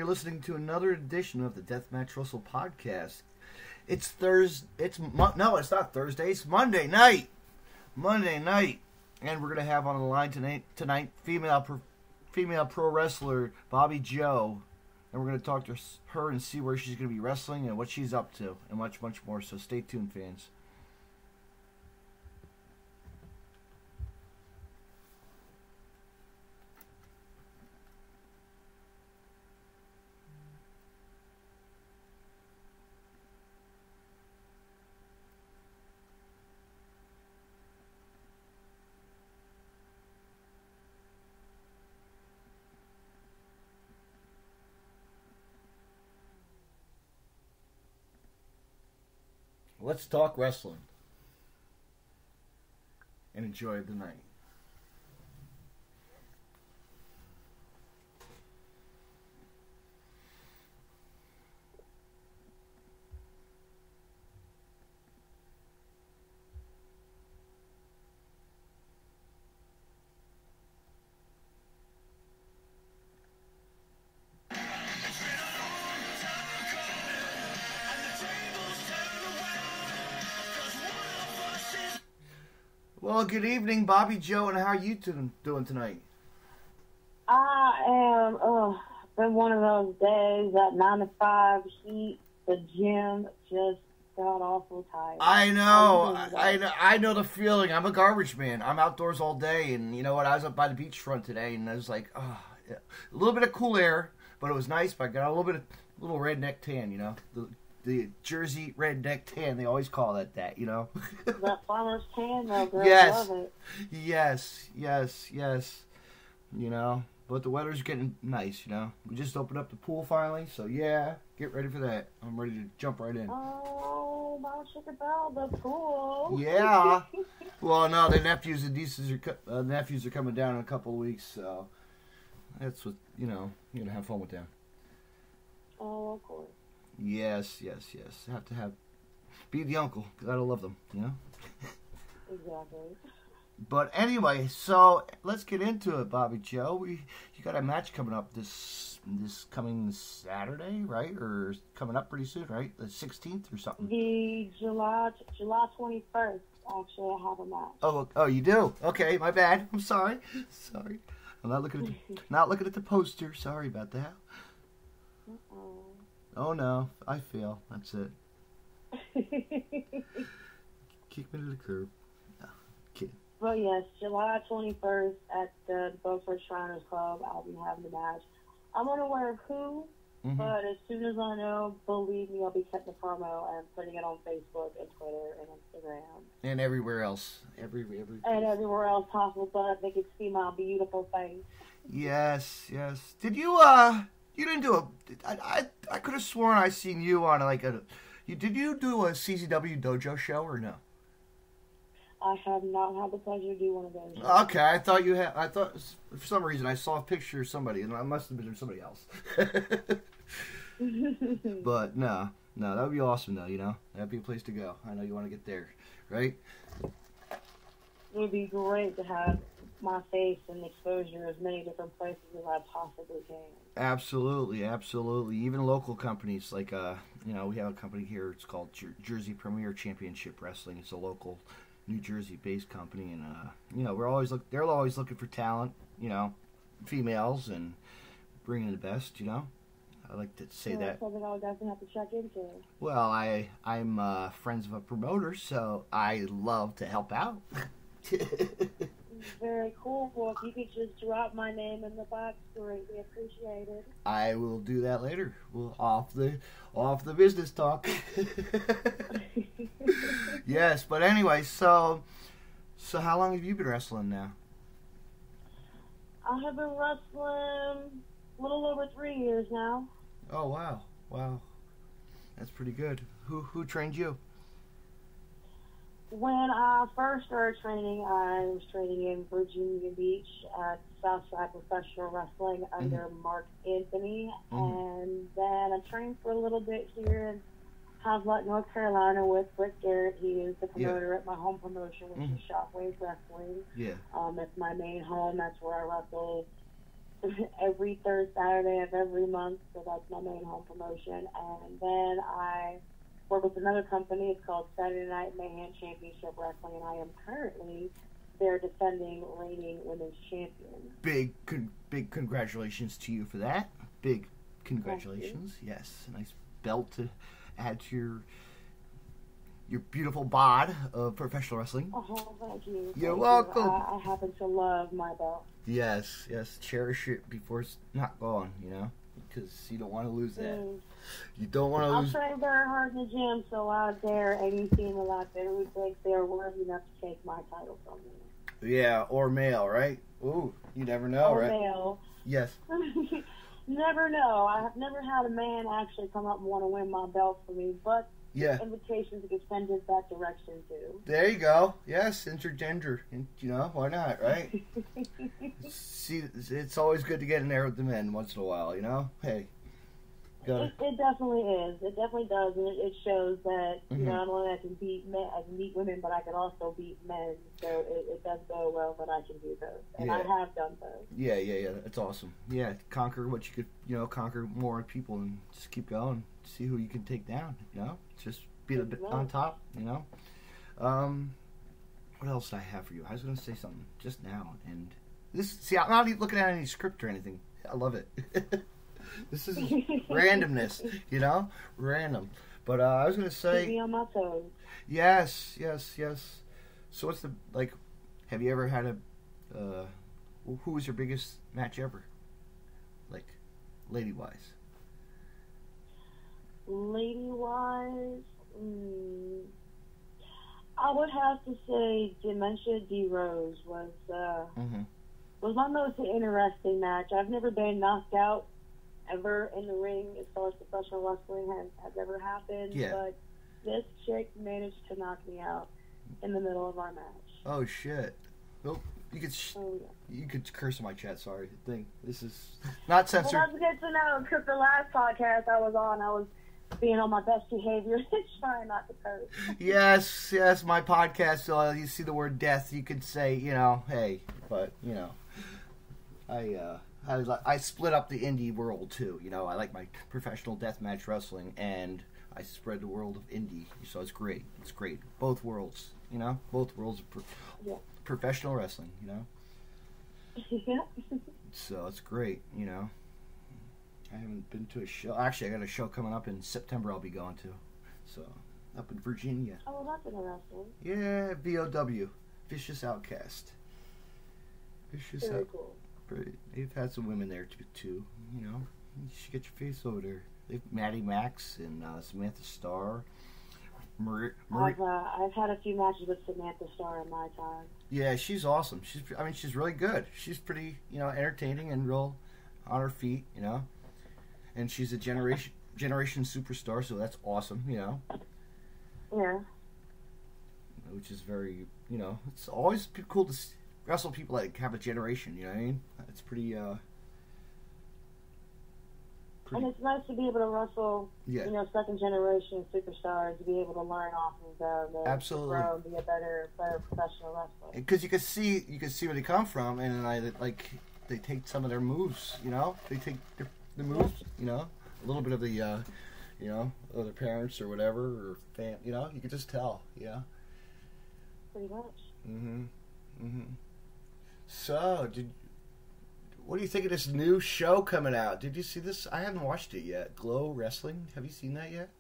listening to another edition of the Deathmatch Russell podcast. It's Thursday. No, it's not Thursday. It's Monday night. And we're gonna have on the line tonight female pro wrestler BobbiJo, and we're gonna talk to her and see where she's gonna be wrestling and what she's up to, and much more. So stay tuned, fans. Let's talk wrestling and enjoy the night. Well, good evening, BobbiJo, and how are you doing tonight? I am, been one of those days, that 9 to 5 heat, the gym, just got awful tired. I know the feeling. I'm a garbage man. I'm outdoors all day, and you know what? I was up by the beachfront today, and I was like, oh, yeah. A little bit of cool air, but it was nice, but I got a little redneck tan, you know? The Jersey redneck tan, they always call it that, you know? That farmer's tan, though, girl. Yes. Love it. Yes. You know, but the weather's getting nice, you know? We just opened up the pool finally, so yeah, get ready for that. I'm ready to jump right in. Oh, my sugar bell, the pool. Yeah. Well, no, the nephews and nieces are coming down in a couple of weeks, so that's what, you know, you're going to have fun with them. Oh, of course. Yes. Be the uncle, because I don't love them, you know? Exactly. But anyway, so let's get into it, BobbiJo. You got a match coming up this coming Saturday, right? Or coming up pretty soon, right? The 16th or something. The July 21st, actually, I have a match. Oh, you do? Okay, my bad. I'm sorry. I'm not looking at the poster. Sorry about that. Uh-oh. Oh no, I fail. That's it. Kick me to the curb. No, kidding. Well, yes, July 21st at the Beaufort Shriners Club, I'll be having the match. I'm unaware of who, but as soon as I know, believe me, I'll be cutting the promo and putting it on Facebook and Twitter and Instagram. And everywhere else. Every and everywhere else possible, but they can see my beautiful face. Yes. Did you, you didn't do I could have sworn I seen you on did you do a CZW Dojo show or no? I have not had the pleasure to do one of those. Okay, I thought you had. I thought for some reason I saw a picture of somebody, and I must have been somebody else. But no, that would be awesome, though. You know, that'd be a place to go. I know you want to get there, right? It would be great to have my face and exposure as many different places as I possibly can. Absolutely. Even local companies like we have a company here. It's called Jersey Premier Championship Wrestling. It's a local New Jersey-based company, and they're always looking for talent, females, and bringing the best. I like to say that. That's something I would definitely have to check into. Well, I'm friends of a promoter, so I love to help out. Very cool. Well, if you could just drop my name in the box, greatly appreciated. I will do that later. We'll off the business talk. Yes, but anyway, so how long have you been wrestling now? I have been wrestling a little over 3 years now. Oh wow, that's pretty good. Who trained you? When I first started training, I was training in Virginia Beach at Southside Professional Wrestling under Mark Anthony, and then I trained for a little bit here in Hazlet, North Carolina with Rick Garrett. He is the promoter at my home promotion, which is Shockwave Wrestling. Yeah. It's my main home. That's where I wrestle every third Saturday of every month, so that's my main home promotion. And then I work with another company. It's called Saturday Night Mayhem Championship Wrestling, and I am currently their defending reigning women's champion. Big congratulations to you for that. Big congratulations. Yes, a nice belt to add to your beautiful bod of professional wrestling. Oh, thank you. You're welcome. I happen to love my belt. Yes. Cherish it before it's not gone, because you don't want to lose that. You don't want to lose. I'll train very hard in the gym, so out there, any female out there who thinks they're worthy enough to take my title from me. Yeah, or male, right? Ooh, you never know, or right? Or male. Yes. Never know. I have never had a man actually come up and want to win my belt for me, but yeah, invitations extended that direction too. There you go. Yes, intergender. Why not, right? See, it's always good to get in there with the men once in a while, Hey. It definitely is. It definitely does, and it shows that not only I can beat men, I can beat women, but I can also beat men. So it does go well that I can do both, and I have done both. Yeah. That's awesome. Yeah, conquer what you could, conquer more people, and just keep going. See who you can take down. Just be a bit on top. What else did I have for you? I was going to say something just now, and this. See, I'm not even looking at any script or anything. I love it. This is randomness, random. But I was going to say... Keep me on my toes. Yes. So what's have you ever had who was your biggest match ever? Lady-wise? Lady-wise? I would have to say Dementia D. Rose was my most interesting match. I've never been knocked out ever in the ring as far as professional wrestling has ever happened, but this chick managed to knock me out in the middle of our match. Oh shit! Oh, you could curse in my chat. Sorry, this is not censored. Well, that's good to know, because the last podcast I was on, I was being on my best behavior and trying not to curse. Yes, my podcast. So you see the word death, you could say, hey, but I split up the indie world too. I like my professional deathmatch wrestling, and I spread the world of indie. So it's great. It's great. Both worlds. Both worlds of professional wrestling. Yeah. So it's great. I haven't been to a show. Actually, I got a show coming up in September. I'll be going to. So up in Virginia. Oh, that's interesting. Yeah, BOW, Vicious Outcast. Very cool. They've had some women there too. You should get your face over there. They've Maddie Max and Samantha Starr. I've had a few matches with Samantha Starr in my time. Yeah, she's awesome. She's really good. She's pretty, entertaining and real on her feet, And she's a generation superstar, so that's awesome, Yeah. Which is very, it's always cool to wrestle people that have a generation, you know what I mean? It's pretty. And it's nice to be able to wrestle, second generation superstars, to be able to learn off of them, and absolutely grow and be a better professional wrestler. Because you can see where they come from, and they take some of their moves, They take the moves, a little bit of the, of their parents or whatever, or you can just tell, Pretty much. So, what do you think of this new show coming out? Did you see this? I haven't watched it yet. Glow Wrestling. Have you seen that yet?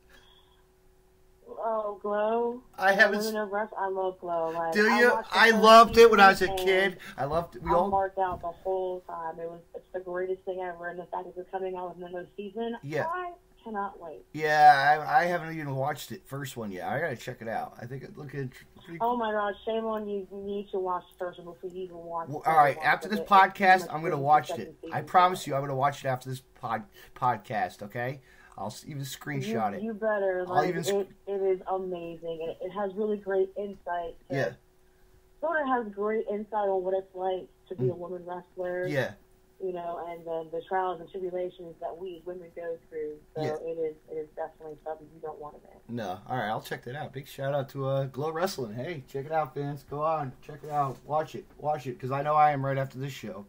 Oh, Glow. I haven't. I love Glow. Do you? I loved it when I was a kid. I loved it. I marked out the whole time. It's the greatest thing ever, and the fact that it's coming out with another season. Yeah. I cannot wait. Yeah, I haven't even watched it first one yet. I gotta check it out. I think it looked pretty cool. Oh my gosh, shame on you. You need to watch the first one before you even watch it. All right, after this podcast, I'm gonna watch it. I promise you, I'm gonna watch it after this podcast. Okay, I'll even screenshot it. You better. It is amazing. It has really great insight. Sort of has great insight on what it's like to be a woman wrestler. Yeah. And then the trials and tribulations that we women go through. So it is definitely something you don't want to miss. No. All right, I'll check that out. Big shout out to Glow Wrestling. Hey, check it out, fans. Go on, check it out. Watch it, because I know I am right after this show.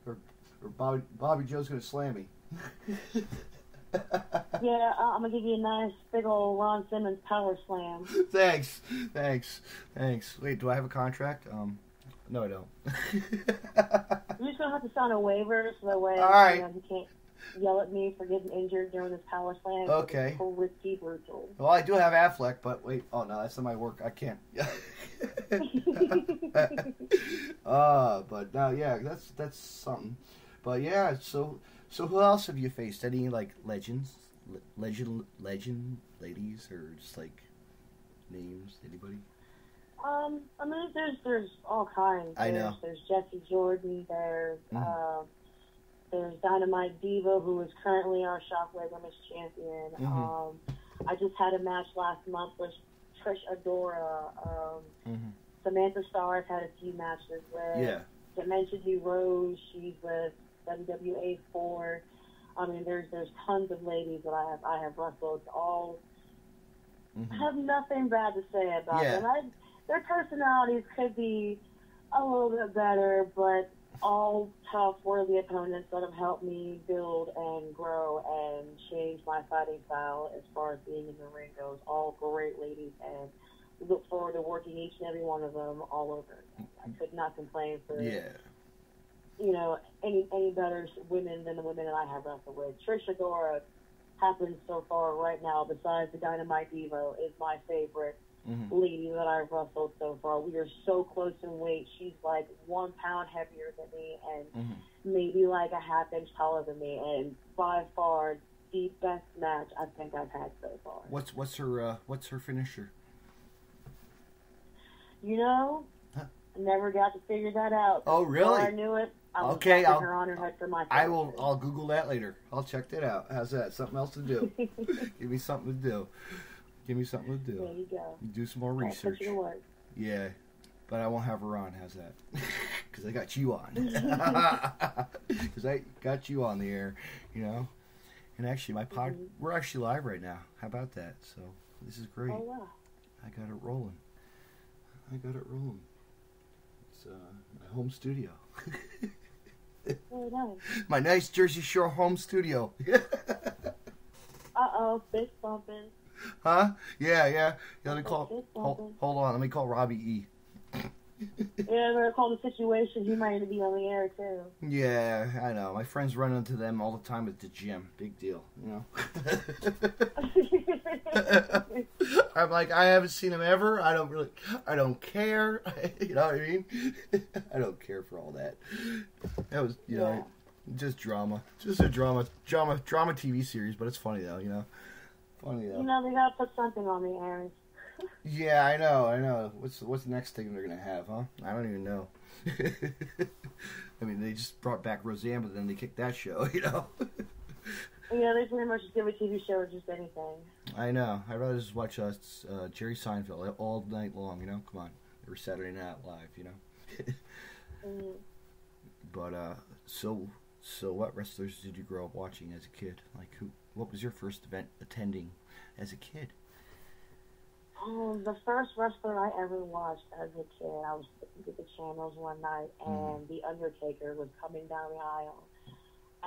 or Bobby Joe's gonna slam me. Yeah, I'm gonna give you a nice big old Ron Simmons power slam. Thanks. Wait, do I have a contract? No, I don't. You're just gonna have to sign a waiver so that way All right. you can't yell at me for getting injured during this power slam. Okay. It's risky, brutal. Well, I do have Affleck, but wait. Oh no, that's not my work. I can't. But no, yeah, that's something. But yeah, so who else have you faced? Any like legend ladies, or just like names? Anybody? I mean, there's all kinds. I know. There's Jesse Jordan. There's Dynamite Diva, who is currently our Shockwave Women's Champion. I just had a match last month with Trish Adora. Samantha Starr had a few matches with. Yeah. Dimension D Rose, she's with WWA 4. I mean, there's tons of ladies that I have wrestled. All have nothing bad to say about them. Their personalities could be a little bit better, but all tough, worthy opponents that have helped me build and grow and change my fighting style as far as being in the ring goes. All great ladies, and look forward to working each and every one of them all over. I could not complain for any better women than the women that I have wrestled with. Trish Adora happens so far right now, besides the Dynamite Diva, is my favorite lady that I've wrestled so far. We are so close in weight. She's like 1 pound heavier than me and maybe like a half-inch taller than me, and by far the best match I think I've had so far. What's her finisher? I never got to figure that out. Oh, really? Before I knew it, I was her on her head for my finisher. I'll Google that later. I'll check that out. How's that? Something else to do. Give me something to do. There you go. You do some more research. Put you to work. Yeah, but I won't have her on. How's that? Because I got you on. Because I got you on the air, And actually, we're actually live right now. How about that? So this is great. Oh wow. I got it rolling. It's my home studio. Very nice. My nice Jersey Shore home studio. Fist bumping. Huh? Yeah. Let me call. Hold on. Let me call Robbie E. Yeah, we're call the situation. He might be on the air too. Yeah, I know. My friends run into them all the time at the gym. Big deal, I'm like, I haven't seen him ever. I don't care. You know what I mean? I don't care for all that. That was, just drama. Just a drama TV series, but it's funny though, Funny though. They gotta put something on the air. Yeah, I know. What's the next thing they're gonna have, huh? I don't even know. I mean, they just brought back Roseanne, but then they kicked that show, Yeah, they pretty much give a TV show or just anything. I know. I'd rather just watch Jerry Seinfeld all night long, Come on. Every Saturday Night Live, But, so what wrestlers did you grow up watching as a kid? Like, what was your first event attending as a kid? The first wrestler I ever watched as a kid, I was looking at the channels one night, and The Undertaker was coming down the aisle.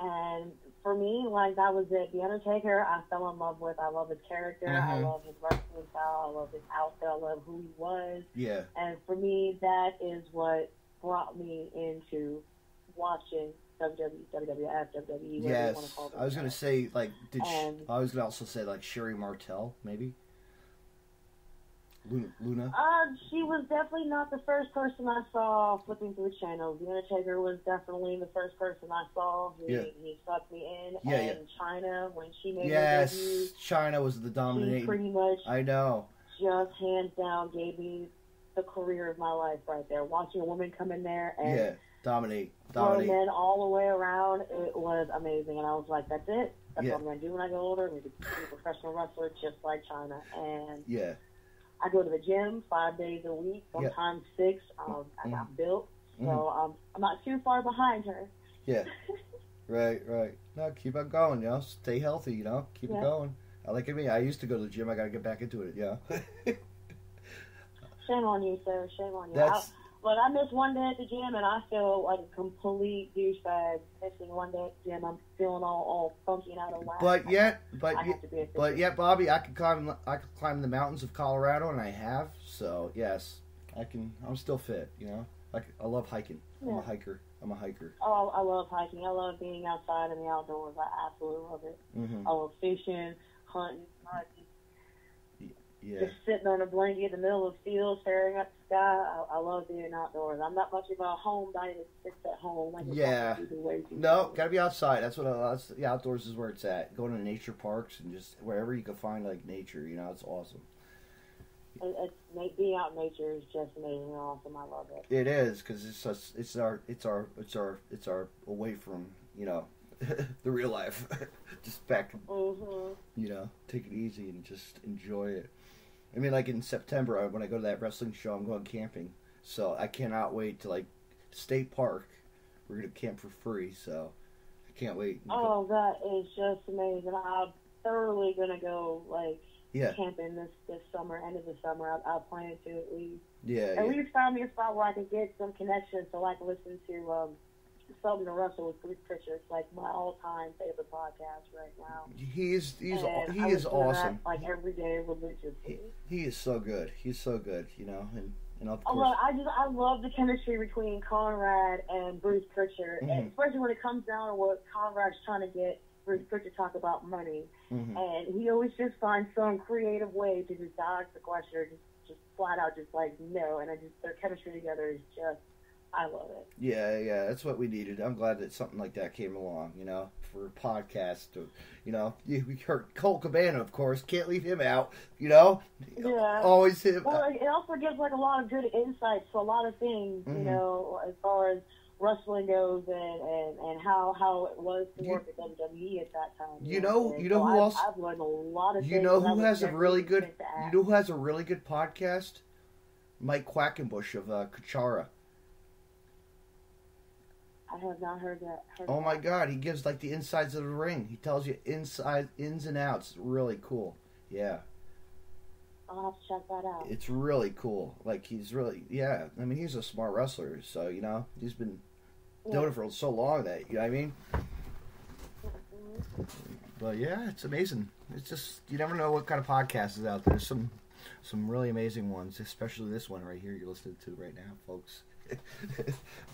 And for me, that was it. The Undertaker, I fell in love with. I love his character. I love his wrestling style. I love his outfit. I love who he was. Yeah. And for me, that is what brought me into watching WWF, WWE, whatever you want to call it. I was going to say, I was going to also say, Sherry Martel, maybe? Luna? She was definitely not the first person I saw flipping through channels. The Undertaker was definitely the first person I saw. He sucked me in. And Chyna, when she made her debut, Chyna was the dominating. She pretty much, I know, just hands down gave me the career of my life right there. Watching a woman come in there and dominate. Throw men all the way around, it was amazing. And I was like, that's it. That's what I'm going to do when I get older. I'm going to be a professional wrestler just like Chyna. And I go to the gym 5 days a week, sometimes 6. I got built, so I'm not too far behind her. Yeah, right. No, keep on going, Stay healthy, Keep it going. I like me. I used to go to the gym. I got to get back into it, Shame on you, sir. Shame on you. But I miss one day at the gym, and I feel like a complete douchebag missing one day at the gym. I'm feeling all funky and out of whack. But yet, Bobby, I could climb the mountains of Colorado, and I have. So yes, I can. I'm still fit. You know, I love hiking. Yeah. I'm a hiker. Oh, I love hiking. I love being outside in the outdoors. I absolutely love it. Mm-hmm. I love fishing, hunting. Yeah. Just sitting on a blanket in the middle of the field, staring at the sky. I love being outdoors. I'm not much of a home guy that sits at home. No, gotta be outside. That's the outdoors is where it's at. Going to nature parks and just wherever you can find like nature. You know, it's awesome. Being out in nature is just amazing and awesome. I love it. It is because it's our away from the real life. Just back, take it easy and just enjoy it. I mean, like in September, when I go to that wrestling show, I'm going camping. So I cannot wait to, State Park. We're going to camp for free, so I can't wait. Oh, that is just amazing. I'm thoroughly going to go, camping this summer, end of the summer. I plan to at least. Yeah, At least find me a spot where I can get some connections so I can listen to Something to Wrestle with Bruce Pritchard. It's like my all-time favorite podcast right now. He is awesome. That, every day religiously. He is so good. He's so good, and of course. I love the chemistry between Conrad and Bruce Pritchard, and especially when it comes down to what Conrad's trying to get Bruce Pritchard to talk about money, and he always just finds some creative way to just dodge the question or just flat out no, and their chemistry together is just. I love it. Yeah, that's what we needed. I'm glad that something like that came along, for a podcast. We heard Cole Cabana, of course. Can't leave him out, Yeah. Always him. Well, it also gives, a lot of good insights to a lot of things, as far as wrestling goes and how it was to work at WWE at that time. You know who else? I've learned a lot of things. You know who has a really good podcast? Mike Quackenbush of Kuchara. I have not heard that. Oh my God, he gives the insides of the ring. He tells you ins and outs. Really cool. Yeah. I'll have to check that out. It's really cool. He's really, I mean, he's a smart wrestler, so, he's been doing it for so long that, you know what I mean? But yeah, it's amazing. It's just, you never know what kind of podcast is out there. There's some really amazing ones, especially this one right here you're listening to right now, folks.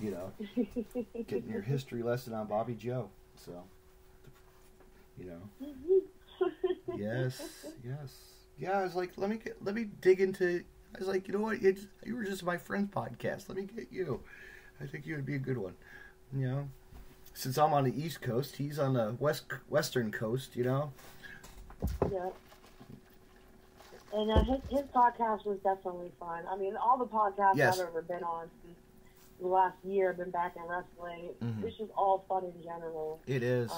Getting your history lesson on BobbiJo. So, yes. Yeah, I was like, let me dig into. I was like, you know what? You were just my friend's podcast. Let me get you. I think you would be a good one. Since I'm on the East Coast, he's on the Western Coast. Yeah. And his podcast was definitely fun. I mean, all the podcasts I've ever been on since the last year I've been back in wrestling. It's just all fun in general. It is.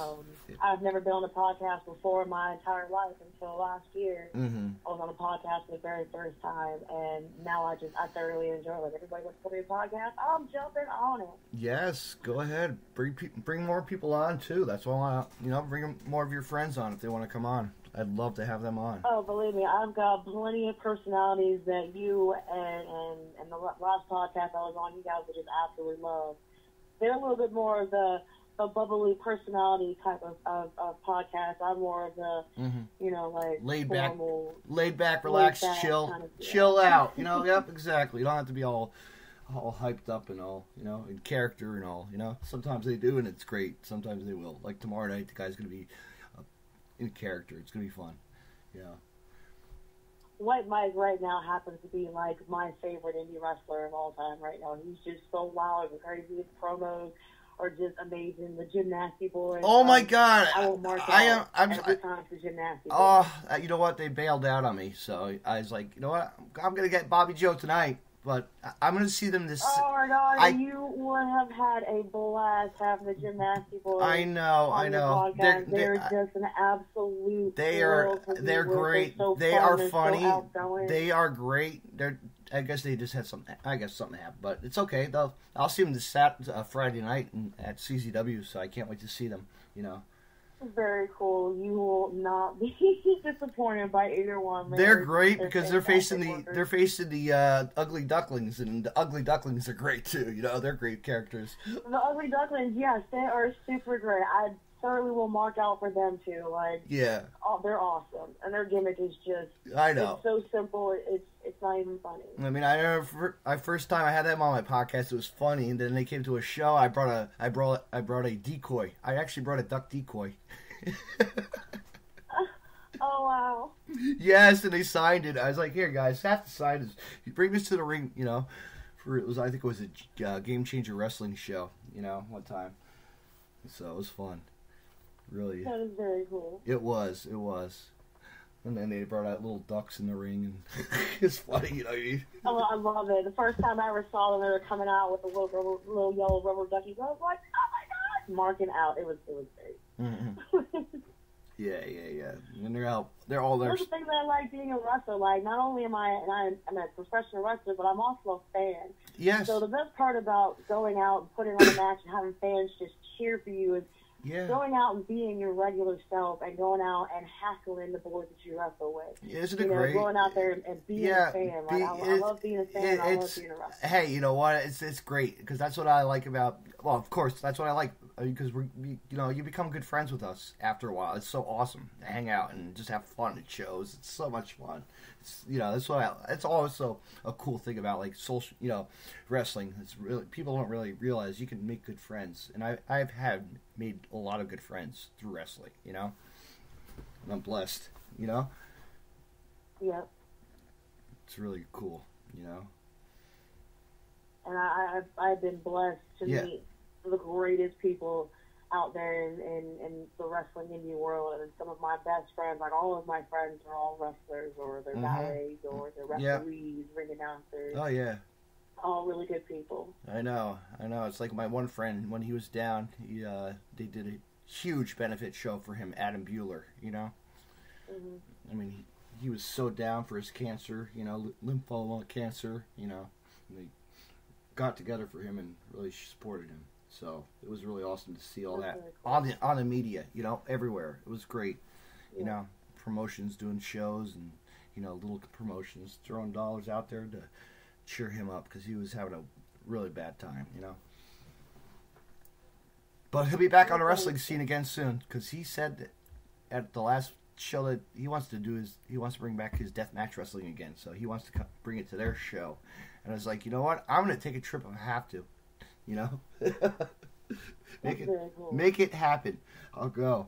I've never been on a podcast before in my entire life until last year. I was on a podcast for the very first time, and now I thoroughly enjoy it. Everybody wants to put me a podcast. I'm jumping on it. Yes, go ahead. Bring more people on too. That's why bring more of your friends on if they want to come on. I'd love to have them on. Oh, believe me, I've got plenty of personalities that you and the last podcast I was on, you guys would just absolutely love. They're a little bit more of the bubbly personality type of podcast. I'm more of the, laid formal, back, relaxed, chill, kind of, chill out. Yep, exactly. You don't have to be all hyped up and all, in character and all. Sometimes they do, and it's great. Sometimes they will. Like tomorrow night, the guy's going to be in character. It's gonna be fun. White Mike right now happens to be my favorite indie wrestler of all time right now. He's just so wild and crazy. His promos are just amazing. The Gymnasty Boys. Oh my God! I will mark out every time for Gymnasty Boys. Oh, you know what? They bailed out on me, so I was like, you know what? I'm gonna get BobbiJo tonight. But I'm going to see them this... Oh, my God. You would have had a blast having the Gymnasty Boys. I know. They're just an absolute... They're great. They are funny. So they are great. I guess they just had something... I guess something happened. But it's okay. I'll see them this Friday night at CZW, so I can't wait to see them, Very cool. You will not not be disappointed by either one. They're great because they're facing fantastic the Ugly Ducklings, and the Ugly Ducklings are great too. You know, they're great characters. The Ugly Ducklings, yes, they are super great. I certainly will mark out for them too. Like, yeah, they're awesome, and their gimmick is just, I know, it's so simple. It's not even funny. I mean, I remember first time I had them on my podcast, it was funny, and then they came to a show. I brought a decoy. I actually brought a duck decoy. Oh wow! Yes, and they signed it. I was like, "Here, guys, have to sign this. You bring this to the ring." You know, I think it was a Game Changer wrestling show. You know, one time, so it was fun. Really, that is very cool. It was. And then they brought out little ducks in the ring, and it's funny, you know what I mean? I love it. The first time I ever saw them, they were coming out with the little yellow rubber duckies. I was like, oh my god! Marking out. It was great. Mm-hmm. Yeah. And they're all there. That's the thing that I like being a wrestler. Like, not only am I'm a professional wrestler, but I'm also a fan. Yes. So the best part about going out and putting on a match and having fans just cheer for you is going out and being your regular self and going out and hassling the boys that you wrestle with. Isn't it great? Going out there and being a fan. Like, I love being a fan. I love being a wrestler. Hey, you know what? It's great because that's what I like about. Well, of course, that's what I like because you become good friends with us after a while. It's so awesome to hang out and just have fun at shows. It's so much fun. That's what it's also a cool thing about like social, wrestling. It's really people don't really realize you can make good friends, and I've made a lot of good friends through wrestling. And I'm blessed. Yeah. It's really cool. And I've been blessed to meet the greatest people out there in the wrestling indie world, and some of my best friends, like all of my friends, are all wrestlers, or they're ballets, or they're referees, ring announcers. Oh yeah, all really good people. I know. It's like my one friend when he was down. They did a huge benefit show for him, Adam Bueller. Mm-hmm. I mean, he was so down for his cancer. Lymphoma cancer. And they got together for him and really supported him. So it was really awesome to see all that cool. on the media, everywhere. It was great. Promotions doing shows and little promotions throwing dollars out there to cheer him up because he was having a really bad time. But he'll be back on the wrestling scene again soon because he said that at the last show that he wants to bring back his deathmatch wrestling again. So he wants to bring it to their show. And I was like, you know what? I'm going to take a trip if I have to. Make it happen. I'll go.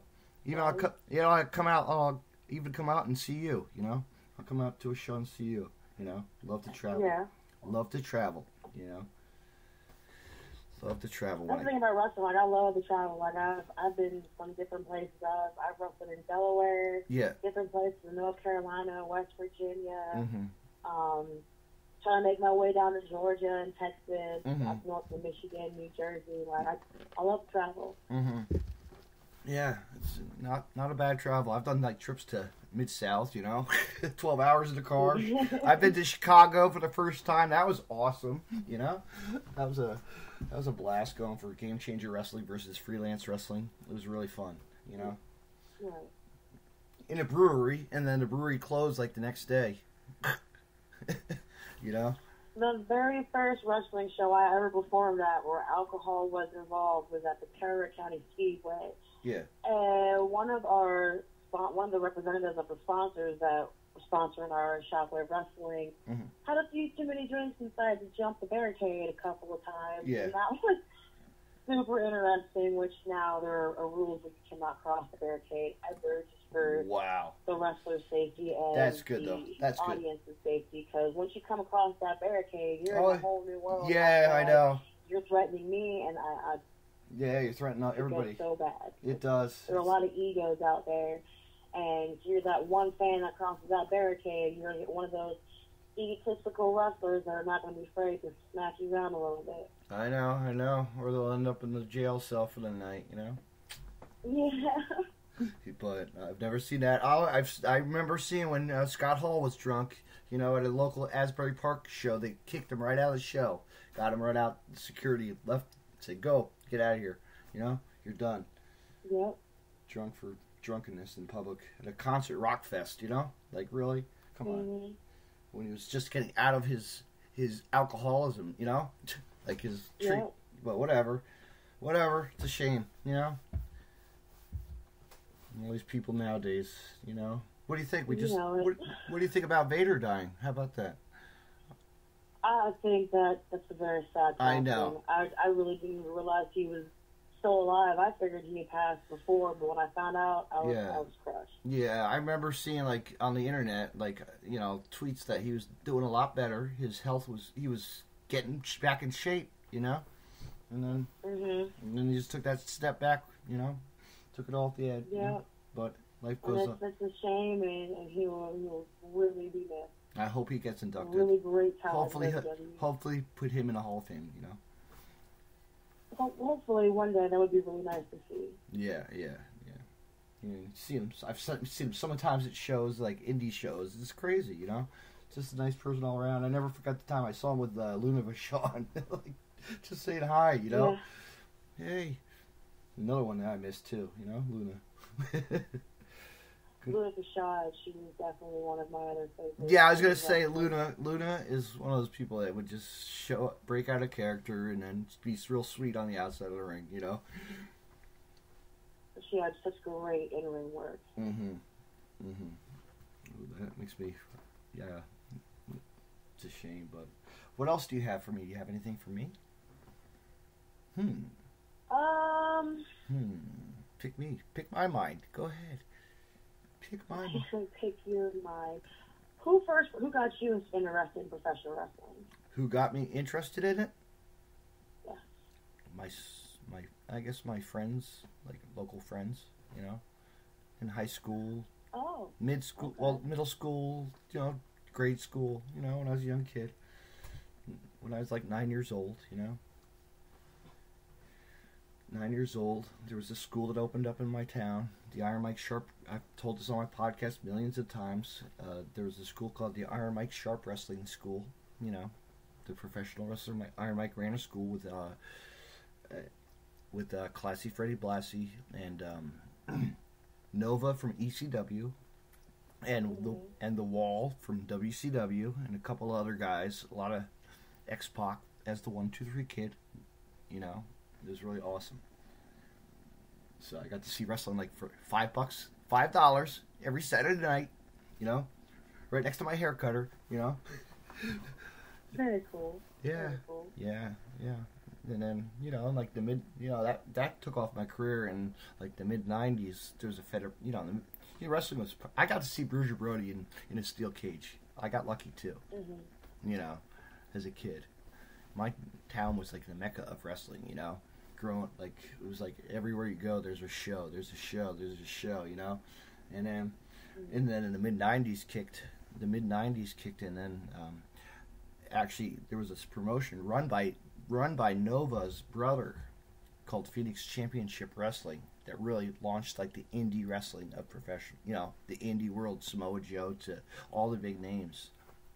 I'll come out. I'll even come out and see you. I'll come out to a show and see you. Love to travel. Yeah. Love to travel. Love to travel. That's the thing about wrestling. Like, I love to travel. Like, I've been from different places. I've wrestled in Delaware. Yeah. Different places in North Carolina, West Virginia. Mm-hmm. Trying to make my way down to Georgia and Texas, mm-hmm. up north to Michigan, New Jersey. Like, I love travel. Mm-hmm. Yeah, it's not a bad travel. I've done like trips to Mid-South, 12 hours in the car. I've been to Chicago for the first time. That was awesome. That was a blast going for Game Changer Wrestling versus Freelance Wrestling. It was really fun. Right. In a brewery, and then the brewery closed like the next day. The very first wrestling show I ever performed at where alcohol was involved was at the Carroll County Speedway. Yeah. And one of the representatives of the sponsors that were sponsoring our Shockwave Wrestling mm-hmm. had a few too many drinks and decided to jump the barricade a couple of times. Yeah. And that was super interesting, which now there are rules that you cannot cross the barricade ever, just for the wrestler's safety and That's good, though. That's good. audience's safety. Because once you come across that barricade, you're in a whole new world. Yeah, I know. You're threatening me, and yeah, you're threatening everybody. It goes so bad. It does. There are a lot of egos out there, and you're that one fan that crosses that barricade. You're going to get one of those egotistical wrestlers that are not going to be afraid to smack you around a little bit. I know. Or they'll end up in the jail cell for the night, Yeah. But I've never seen that. I remember seeing when Scott Hall was drunk, at a local Asbury Park show. They kicked him right out of the show. Got him right out. Security left. Said, go. Get out of here. You're done. Yep. Drunk drunkenness in public at a concert rock fest, you know? Like, really? Come on. When he was just getting out of his alcoholism, you know? Like his treat. But whatever. Whatever. It's a shame, you know? All these people nowadays, you know? What do you think? What do you think about Vader dying? How about that? I think that's a very sad thing. I know. I really didn't realize he was still alive. I figured he had passed before, but when I found out, I was crushed. Yeah, I remember seeing, like, on the internet, like, you know, tweets that he was doing a lot better. His health he was getting back in shape, you know? And then he just took that step back, you know? Took it all at the end. Yeah. You know? But life goes on. It's a shame, and he will really be missed. I hope he gets inducted. A really great talent. Hopefully put him in a Hall of Fame, you know? Hopefully one day that would be really nice to see. Yeah. You know, see him. I've seen him sometimes at shows, like indie shows. It's crazy, you know? Just a nice person all around. I never forgot the time I saw him with Luna Vachon. Like, just saying hi, you know? Yeah. Hey. Another one that I missed, too, you know? Luna. Luna Vachon, she was definitely one of my other favorites. Yeah, I was gonna say Luna is one of those people that would just break out of character, and then be real sweet on the outside of the ring, you know. She had such great in-ring work. Ooh, that makes me, yeah, it's a shame. But what else do you have for me? Do you have anything for me? Pick my mind. Go ahead. Pick my mind. Pick your mind. Who got you interested in professional wrestling? Who got me interested in it? Yes. I guess my friends, like local friends, you know, in high school. Oh. Mid-school, well, middle school, you know, grade school, you know, when I was a young kid. When I was like 9 years old, you know. 9 years old, there was a school that opened up in my town, the Iron Mike Sharp. I've told this on my podcast millions of times. There was a school called the Iron Mike Sharp Wrestling School. You know, the professional wrestler Iron Mike ran a school with Classy Freddie Blassie and Nova from ECW, and the Wall from WCW, and a couple other guys. A lot of X-Pac as the 1, 2, 3 kid. You know. It was really awesome. So I got to see wrestling like for $5 every Saturday night, you know, right next to my hair cutter, you know. Very cool. Yeah. Very cool. Yeah. And then, you know, like that took off my career in like the mid '90s. There was wrestling was. I got to see Bruiser Brody in a steel cage. I got lucky too. You know, as a kid. My town was like the mecca of wrestling, you know. Growing, like, it was like everywhere you go, there's a show, you know. And then in the mid '90s kicked, and then actually there was this promotion run by Nova's brother called Phoenix Championship Wrestling that really launched like the indie wrestling of professional, you know, the indie world, Samoa Joe to all the big names.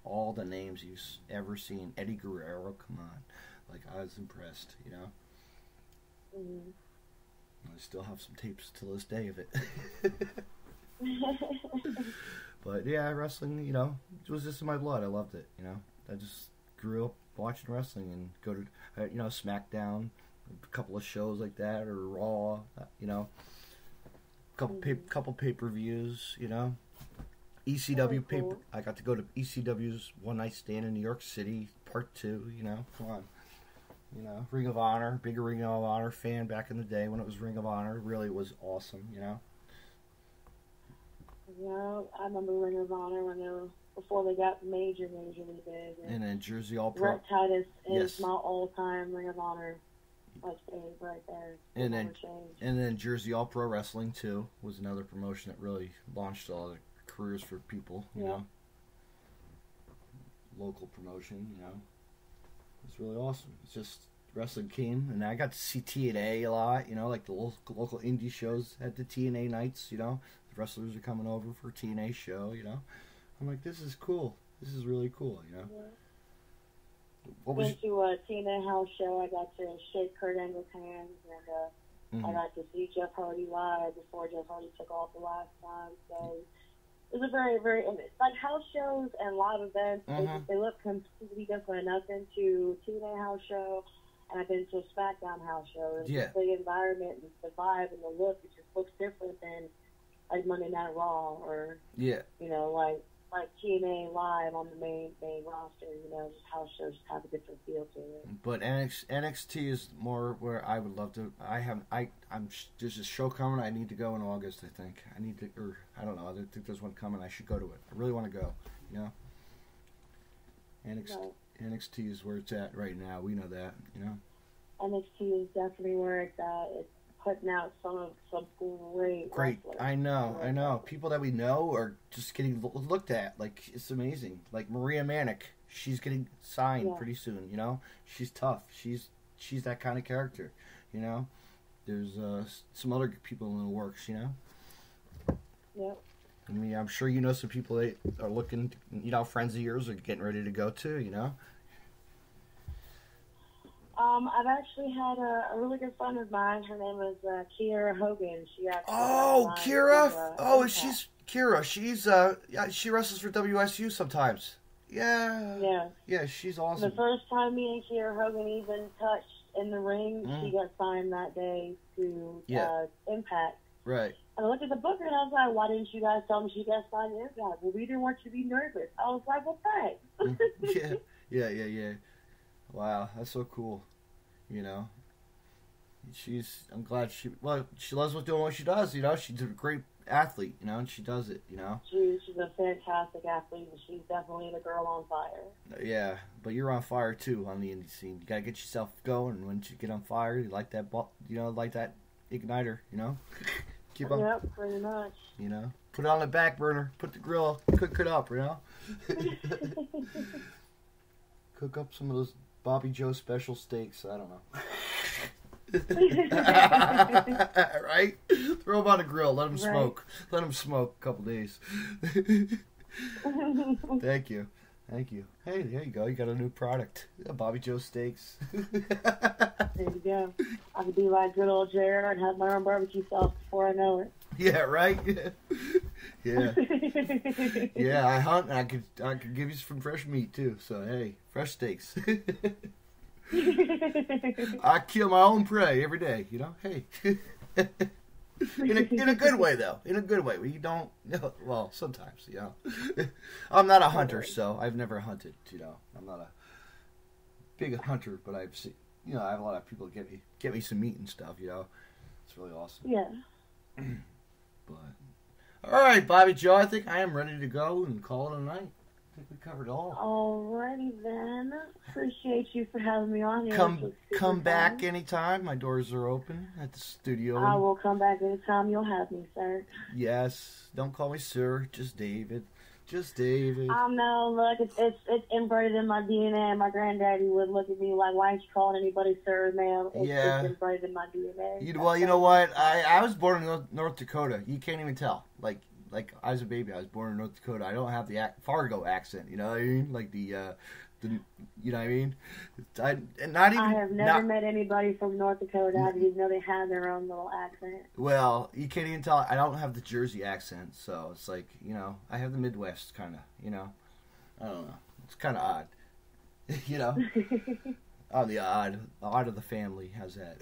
All the names you've ever seen. Eddie Guerrero, come on. Like, I was impressed, you know? I still have some tapes to this day of it. But, yeah, wrestling, you know, it was just in my blood. I loved it, you know? I just grew up watching wrestling and go to, you know, SmackDown, a couple of shows like that, or Raw, you know? Couple pay-per-views, you know? ECW paper. I got to go to ECW's One Night Stand in New York City, Part 2. You know, come on. You know, Ring of Honor, big Ring of Honor fan back in the day when it was Ring of Honor. Really was awesome. You know. Yeah, I remember Ring of Honor before they got majorly big. And then Jersey All Pro. Bret Titus is my all-time Ring of Honor fave right there. And then Jersey All Pro Wrestling too was another promotion that really launched all the careers for people, you know. Local promotion, you know. It's really awesome. It's just wrestling came, and I got to see TNA a lot, you know, like the local indie shows at the TNA nights, you know. The wrestlers are coming over for a TNA show, you know. I'm like, this is cool. This is really cool, you know. Went to a TNA house show. I got to shake Kurt Angle's hands, and I got to see Jeff Hardy live before Jeff Hardy took off the last time. So it was a very, very, it's like house shows and live events. They look completely different. I've been to a TNA house show, and I've been to a SmackDown house show. And just the environment and the vibe and the look, it just looks different than like Monday Night Raw or, you know, like TNA live on the main roster. You know, just house shows just have a different feel to it. But NXT is more where I would love to. There's a show coming. I need to go in August. I think I need to, or I don't know. I think there's one coming. I should go to it. I really want to go. You know, NXT is where it's at right now. We know that. You know, NXT is definitely where it's at. It's putting out some great wrestlers. I know. People that we know are just getting looked at. Like, it's amazing. Like Maria Manic, she's getting signed pretty soon. You know, she's tough. She's that kind of character. You know, there's some other people in the works. You know. Yep. I mean, I'm sure you know some people that are looking. You know, friends of yours are getting ready to go too. You know. I've actually had a really good friend of mine. Her name is Kiera Hogan. She actually Kiera! She's Kiera. She's she wrestles for WSU sometimes. Yeah, she's awesome. The first time me and Kiera Hogan even touched in the ring, she got signed that day to Impact. Right. And I looked at the booker and I was like, "Why didn't you guys tell me she got signed to Impact?" Well, we didn't want you to be nervous. I was like, "Well, thanks." Yeah. Wow, that's so cool. You know, I'm glad she loves doing what she does. You know, she's a great athlete. You know, and she does it. You know, she's a fantastic athlete, and she's definitely the girl on fire. Yeah, but you're on fire too on the indie scene. You gotta get yourself going, and once you get on fire, you like that like that igniter. You know, keep on. Yep, pretty much. You know, put it on the back burner. Put the grill, cook it up. You know, cook up some of those BobbiJo special steaks. I don't know. Right? Throw them on a grill. Let them smoke. Let them smoke a couple days. Thank you. Hey, there you go. You got a new product. BobbiJo steaks. There you go. I could be like good old Jared and have my own barbecue sauce before I know it. Yeah, right? Yeah. Yeah, I hunt and I could give you some fresh meat too. So hey, fresh steaks. I kill my own prey every day, you know? Hey. In a good way though. In a good way. You don't well, sometimes, you know. I'm not a hunter, so I've never hunted, you know. I'm not a big hunter, but I've seen, you know, I have a lot of people get me some meat and stuff, you know. It's really awesome. Yeah. But all right, BobbiJo, I think I am ready to go and call it a night. I think we covered it all. Alrighty then. Appreciate you for having me on here. Come back anytime. My doors are open at the studio. I will come back anytime you'll have me, sir. Yes. Don't call me sir. Just David. Just David. No, look, it's inbred in my DNA. My granddaddy would look at me like, "Why aren't you calling anybody sir, ma'am?" It's inbred in my DNA. Well, you know what? I was born in North Dakota. You can't even tell. Like I was a baby, I was born in North Dakota. I don't have the Fargo accent. You know what I mean? Like the you know what I mean? I have never met anybody from North Dakota. I didn't even know they had their own little accent. Well, you can't even tell. I don't have the Jersey accent, so it's like, you know, I have the Midwest kind of, you know. I don't know. It's kind of odd. You know? Oh, the odd of the family has that.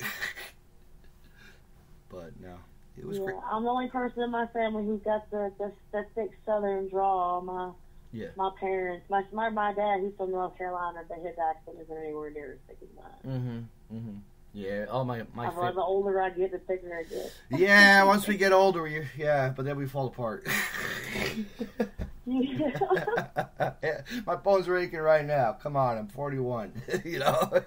But no, it was great. I'm the only person in my family who's got the thick Southern drawl. My parents, my dad, he's from North Carolina, but his accent isn't anywhere near as thick as mine. Yeah, all my the older I get, the thicker I get. Yeah, once we get older, but then we fall apart. Yeah, my bones are aching right now. Come on, I'm 41. You know.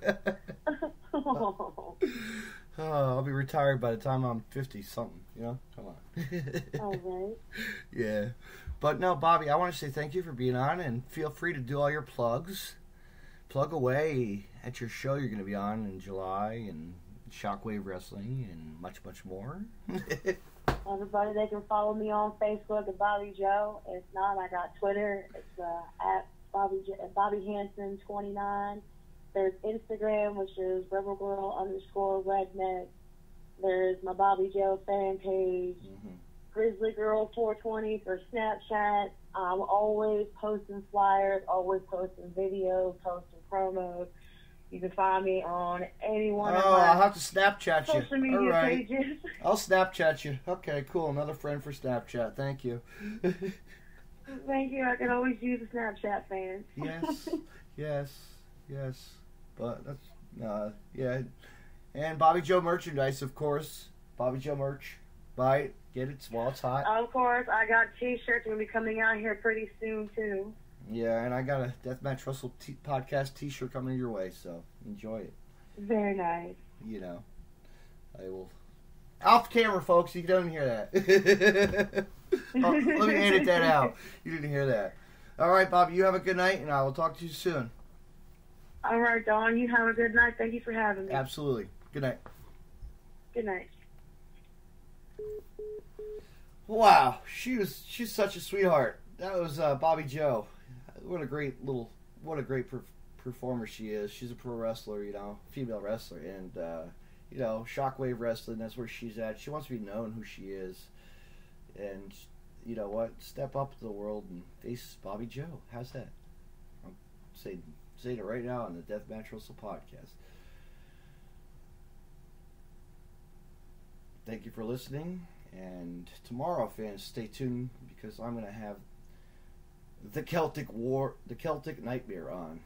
I'll be retired by the time I'm 50 something. You know, come on. All right. Yeah. But no, Bobby, I want to say thank you for being on, and feel free to do all your plugs. Plug away at your show you're going to be on in July, and Shockwave Wrestling, and much, much more. Everybody, they can follow me on Facebook at BobbiJo. If not, I got Twitter. It's at Bobby Hanson 29. There's Instagram, which is rebelgirl_redneck. There's my BobbiJo fan page. Mm-hmm. Grizzly Girl 420 for Snapchat. I'm always posting flyers, always posting videos, posting promos. You can find me on any one of my I'll have to Snapchat you. social media All right. pages. I'll Snapchat you. Okay, cool. Another friend for Snapchat. Thank you. Thank you. I could always use a Snapchat fan. Yes. But that's, yeah. And BobbiJo merchandise, of course. BobbiJo merch. Buy it. Get it while it's hot. Of course, I got T-shirts going to be coming out here pretty soon, too. Yeah, and I got a Deathmatch Russell podcast T-shirt coming your way, so enjoy it. Very nice. You know, I will. Off camera, folks. You don't hear that. Let me edit that out. You didn't hear that. All right, Bobby. You have a good night, and I will talk to you soon. All right, Dawn. You have a good night. Thank you for having me. Absolutely. Good night. Good night. Wow, she's such a sweetheart. That was BobbiJo. What a great performer she is. She's a pro wrestler, female wrestler, and Shockwave Wrestling. That's where she's at. She wants to be known who she is, and you know what? Step up to the world and face BobbiJo. How's that? I'm saying it right now on the Deathmatch Russell podcast. Thank you for listening. And tomorrow, fans, stay tuned because I'm going to have the Celtic Nightmare on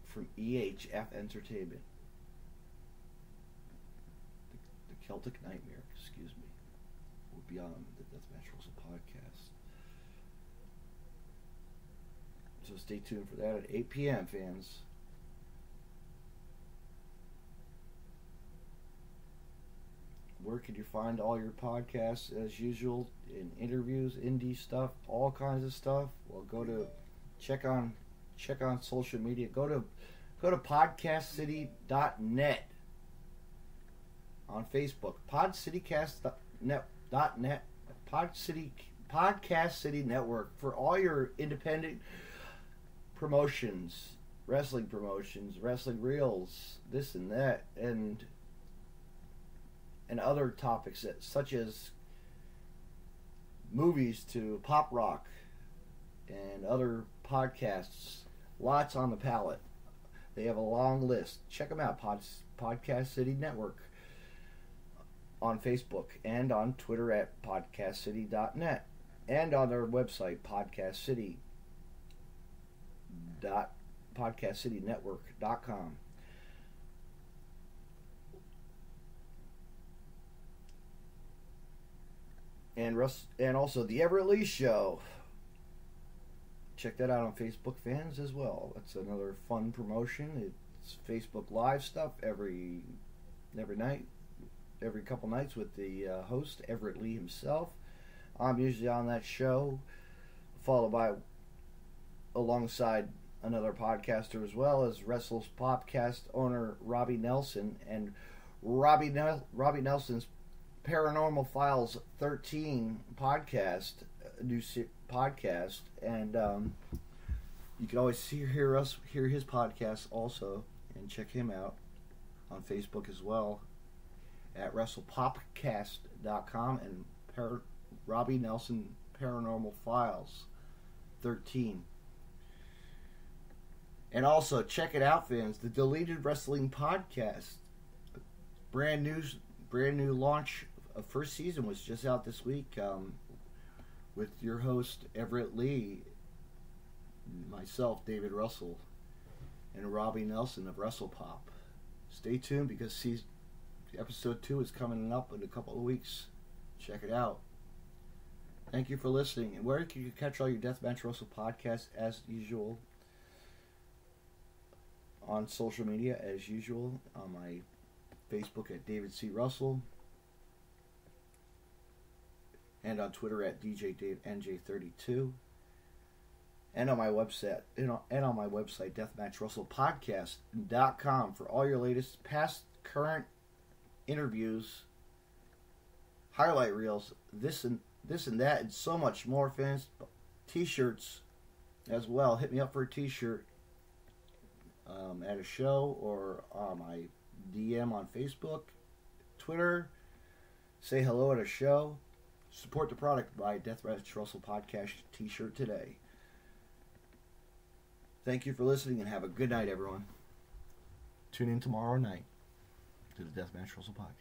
from EHF Entertainment. The Celtic Nightmare, excuse me, will be on the Deathmatch Russell podcast. So stay tuned for that at 8 p.m., fans. Where can you find all your podcasts as usual? In interviews, indie stuff, all kinds of stuff. Well, check on social media. Go to podcastcity.net on Facebook. Podcastcity.net. Podcast City Network for all your independent promotions, wrestling reels, this and that, and other topics such as movies to pop rock and other podcasts. Lots on the palette. They have a long list. Check them out. Podcast City Network on Facebook and on Twitter at podcastcity.net and on their website podcastcitynetwork.com. And also the Everett Lee Show. Check that out on Facebook, fans, as well. That's another fun promotion. It's Facebook Live stuff every night, every couple nights with the host, Everett Lee himself. I'm usually on that show, followed by alongside another podcaster as well as Wrestle's Podcast owner Robbie Nelson, and Robbie Nelson's Paranormal Files 13 podcast, new podcast, and you can always hear his podcast also, and check him out on Facebook as well at WrestlePopcast.com and Robbie Nelson Paranormal Files 13. And also check it out, fans, the Deleted Wrestling Podcast, brand new launch. First season was just out this week with your host Everett Lee, myself David Russell, and Robbie Nelson of WrestlePop. Stay tuned because episode 2 is coming up in a couple of weeks. Check it out. Thank you for listening. And where can you catch all your Deathmatch Russell podcasts as usual? On social media as usual, on my Facebook at David C. Russell, and on Twitter at DJDaveNJ32, and on my website DeathmatchRussellPodcast.com for all your latest, past, current interviews, highlight reels, this and that, and so much more, fans. T-shirts as well. Hit me up for a T-shirt at a show or on my DM on Facebook, Twitter. Say hello at a show. Support the product. Buy a Deathmatch Russell Podcast t-shirt today. Thank you for listening and have a good night, everyone. Tune in tomorrow night to the Deathmatch Russell Podcast.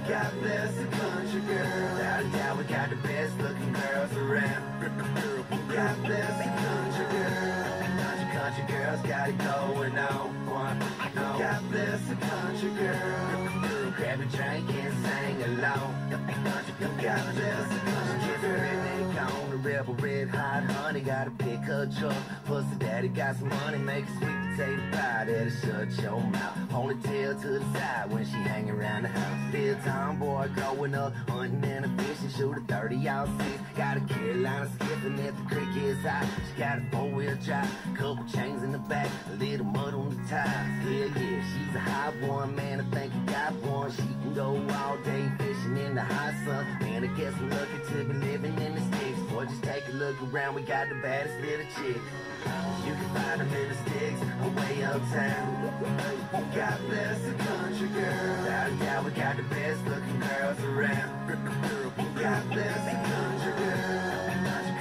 God bless the country girl. Without a doubt, we got the best looking girls around. God bless the country girl. Country girls got it going on. God bless the country girl. Grab a drink and sing along. God bless the country girl. On the rebel red hot honey, got a pickup truck. Plus the daddy got some money, make a sweet potato pie that'll shut your mouth. Only tail to the side when she hang around the house. Still tomboy growing up, hunting and a fishing, shoot a 30-06. Got a Carolina skipping if the creek is high. She got a 4-wheel drive, couple chains in the back, a little mud on the tires. Yeah, she's a hot one, man, I think I got one. She can go all day fishing in the hot sun. Man, I guess I'm lucky to be living in the sticks. Boy, just take a look around, we got the baddest little chick. You can find them in the sticks, away uptown. God bless the country girl. Without a doubt, we got the best looking girls around. God bless the country girl.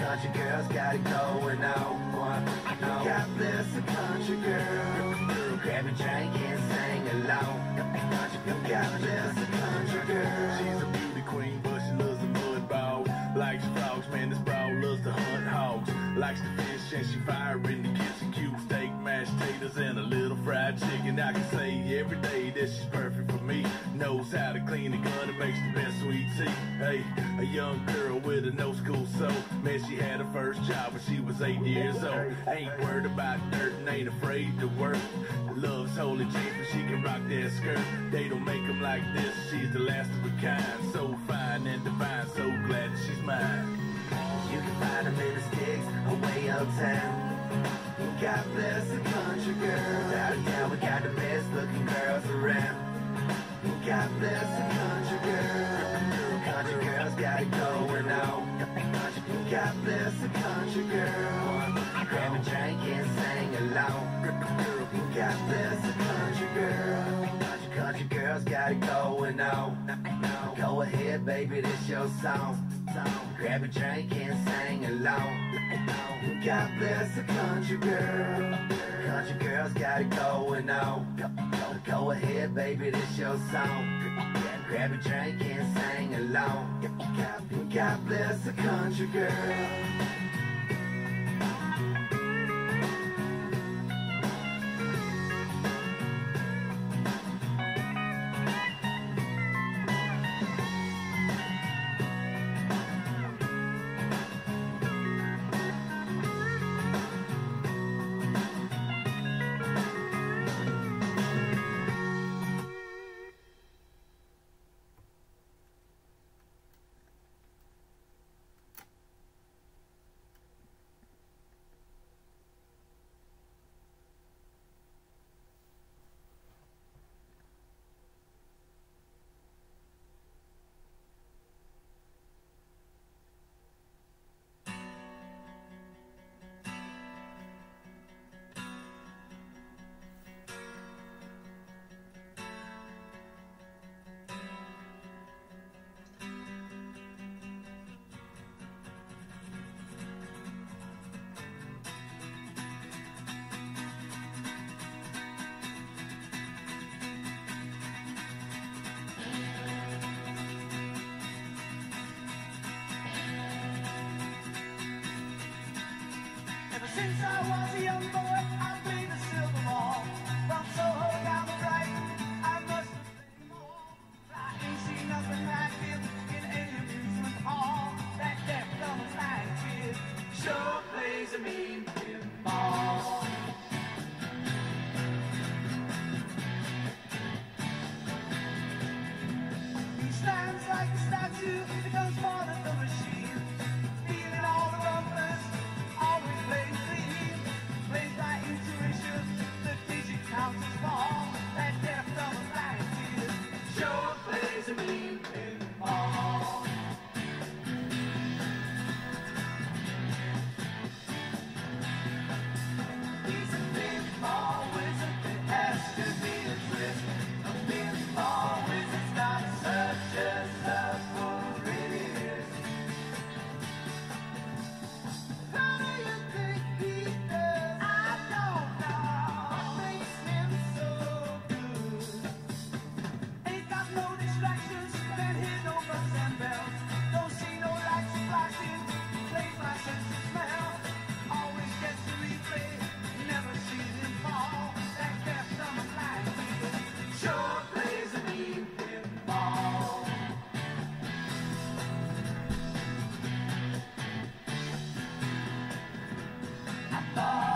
Country girls got it going on. God bless the country girl. Grab a drink and sing along. God bless the country girl. She's a beauty queen, but she loves the mud ball. Likes frogs, man, this broad loves to hunt hogs. Likes to fish and she fire in the kitchen. Cute steak, mashed taters, and a little fried chicken. I can say every day that she's perfect for me. Knows how to clean the gun and makes the best sweet tea. Hey, a young girl with a no school soul. Man, she had her first job when she was 8 years old. Ain't worried about dirt and ain't afraid to work. Loves holy jeans and she can rock that skirt. They don't make them like this, she's the last of her kind. So fine and divine, so glad that she's mine. You can find them in the sticks, away uptown. God bless the country girl. Without a doubt, we got the best looking girls around. God bless the country girl. Country girls got it going on. God bless the country girl. Grab a drink and sing along. God bless the country girl. Country girls got it going on. Go ahead, baby, this your song. Grab a drink and sing along. God bless the country girl. Country girls got it going on. Go ahead, baby, this your song. Grab a drink and sing along. God bless the country girl. Since I was a young boy, I played the silver ball. From Soho down the right, I must have played them all. Oh,